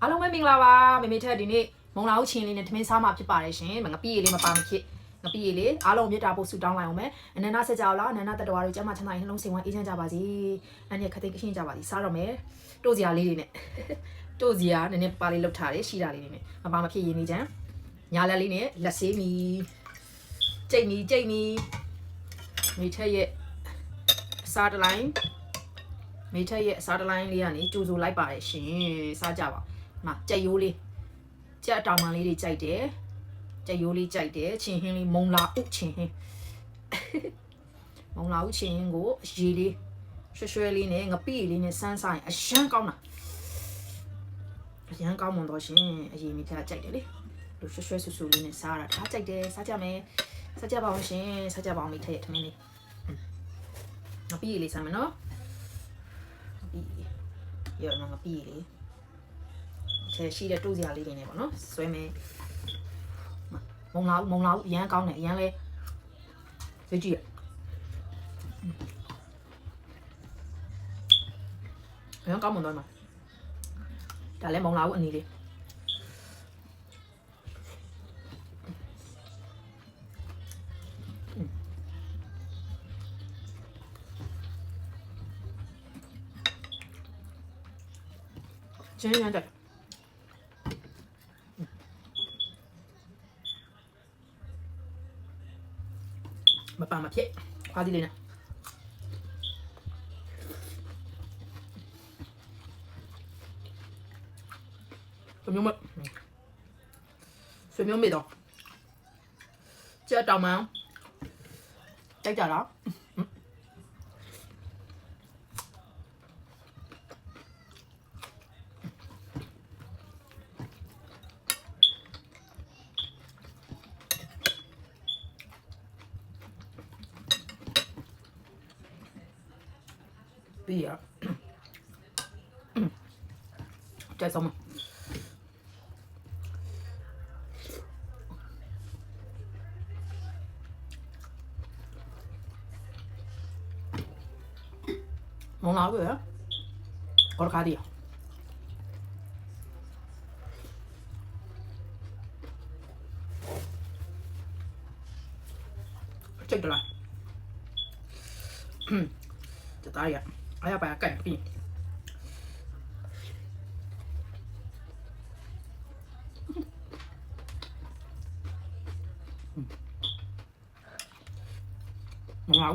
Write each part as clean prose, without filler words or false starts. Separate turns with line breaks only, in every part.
အားလုံးပဲမင်္ဂလာပါမေမေထက်ဒီနေ့မုံလာဦးချင်းလေးနဲ့ထမင်းစားမှဖြစ်ပါတယ်ရှင်ငပိရည်လေးမပါမဖြစ်ငပိရည်လေးအားလုံးမြတ်တာပို့ဆူတောင်းလိုက်အောင်မယ်အနန္တဆက်ကြလားအနန္တတတဝါတို့ကျမချမ်းသာရင်နှလုံးစိမ်ဝမ်းအေးချမ်းကြပါစေအဲ့ဒီခတိတ်ကရှင်းကြပါစီစားတော့မယ်တို့စရာလေးတွေနဲ့တို့စရာနည်းနည်းပါလေးလောက်ထားတယ်ရှိတာလေးတွေနဲ့မပါမဖြစ်ရင်းနေကြညာလက်လေးနဲ့လက်ဆေးမီကြိတ်မီမေထက်ရဲ့စားတလိုင်းမေထက်ရဲ့စားတလိုင်းလေးကနေကြိုးစိုးလိုက်ပါတယ်ရှင်စားကြပါမှာကြက်ရိုးလေးကြက်တောင်မှန်လေးတွေကြိုက်တယ်ကြက်ရိုးလေးကြိုက်တယ်ချင်းဟင်းလေးမုံလာဥချင်းဟင်းမုံလာဥချင်းဟင်းကိုရေလေးရွှဲလေးနဲ့ငပိလေးနဲ့စမ်းဆိုင်အရန်ကောင်းတာအရန်ကောင်းမွန်တော့ရှင်အရင်မိသားကြိုက်တယ်လေလို့ရွှဲဆူလေးနဲ့စားတာဒါကြိုက်တယ်စားကြမယ်စားကြပါအောင်ရှင်စားကြပါအောင်မိထက်ထမင်းလေးငပိလေးစားမယ်နော်ငပိရောငပိလေးချဲရှိတဲ့တိုးစရာလေးတွေနဲ့ပေါ့နော်ဆွဲမယ်မုံလာဦးအရန်ကောင်းတယ်အရန်လဲသိကြည့်အရန်ကောင်းမွန်တော့မှာဒါလည်းမုံလာဦးအနေလေးချင်းရတဲ့မပါမဖြစ်ခွားဒီလေးနဲ့ဆွေမျိုးမေတော့ကြက်တောင်မှန်ကြိုက်ကြလားပြီးရကြိုက်ဆုံးမုံလာဘူးရအော်ကာဒီချက်တလားจะตายอ่ะเอาไปไก่ปีมะนาว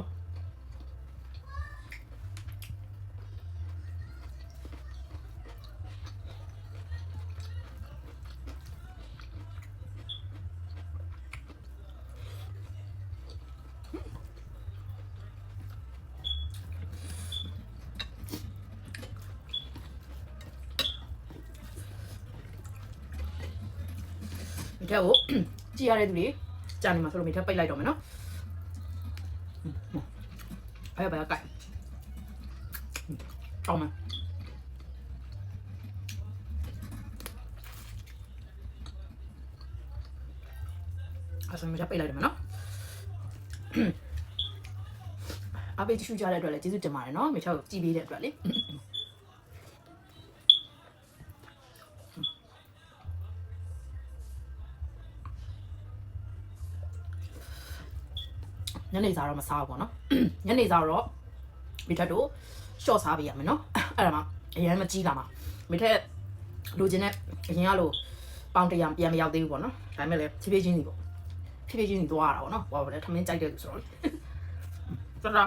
မိထက်ကိုကြည့်ရတဲ့သူတွေကြာနေမှာဆိုလို့မိထက်ပိတ်လိုက်တော့မယ်နော်အဲ့ဘာကဲတောင်းမယ်အဲ့ဆိုမိထက်ပိတ်လိုက်တော့မယ်နော်အပေးချူကြတဲ့အတွက်လည်းကျေးဇူးတင်ပါတယ်နော်မိထက်ကိုကြည်ပေးတဲ့အတွက်လေညနေစာတော့မစားဘူးပေါ့နော်ညနေစာတော့မိထက်တို့ရှော့စားပေးရမယ်နော်အဲ့ဒါမှအရင်မကြီးလာမှာမိထက်လိုချင်တဲ့အရင်ကလိုပေါင်100ပြန်မရောက်သေးဘူးပေါ့နော်ဒါပေမဲ့လည်းဖြည်းဖြည်းချင်းစီပေါ့ဖြည်းဖြည်းချင်းစီသွားရတာပေါ့နော်ဟောပါလေထမင်းကြိုက်တဲ့သူဆိုတော့လေတတာ